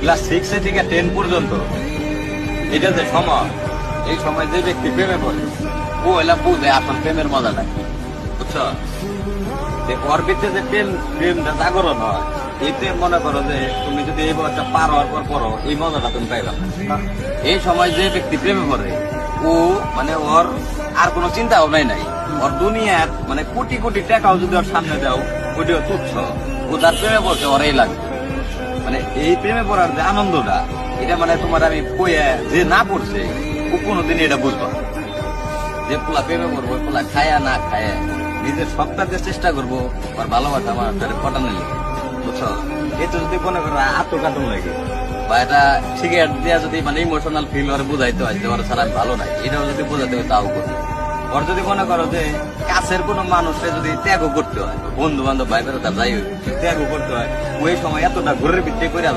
Class 6 থেকে 10 পর্যন্ত এটা যে সময়, এই সময় যে ব্যক্তি প্রেমে পড়ে ও এলা বুঝে আসল প্রেমের মজাটা কি, বুঝছো? যে ওর ভিতরে যে প্রেমটা জাগরণ হয়, এই প্রেম মনে করো যে তুমি যদি এই বয়সটা পার হওয়ার পর পড়ো, এই মজাটা তুমি পাইবা না। এই সময় যে ব্যক্তি প্রেমে পড়ে ও মানে ওর আর কোনো চিন্তা ভাবনাই নাই, ওর দুনিয়ার মানে কোটি কোটি টাকাও যদি ওর সামনে দাও ওইটাও তুচ্ছ, ও তার প্রেমে পড়ছে ওরাই লাগবে। মানে এই প্রেমে পড়ার যে আনন্দটা, এটা মানে তোমার আমি কইয়া যে না পড়ছে ও কোনোদিন এটা বুঝবো না। যে পোলা প্রেমে পড়বো, পোলা খায়া না খায়া নিজের সবটাকে চেষ্টা করবো আর ভালোবাসা আমার পটানোর লেগে, বুঝছো? এটা যদি মনে করো আত্মঘাতন লাগে বা এটা সিগারেট দিয়া যদি মানে ইমোশনাল ফিল ওর বুঝাইতে হয় যে ওর ছাড়া আমি ভালো নাই, এটাও যদি বোঝাতে হয় তাও করবে। ওর যদি মনে করো যে কাছের কোনো মানুষকে যদি ত্যাগও করতে হয়, বন্ধু বান্ধব ভাই বেড়া তার যাই হোক ত্যাগও করতে হয়, ওই সময় এতটা ঘরের ভিতরে করে যায়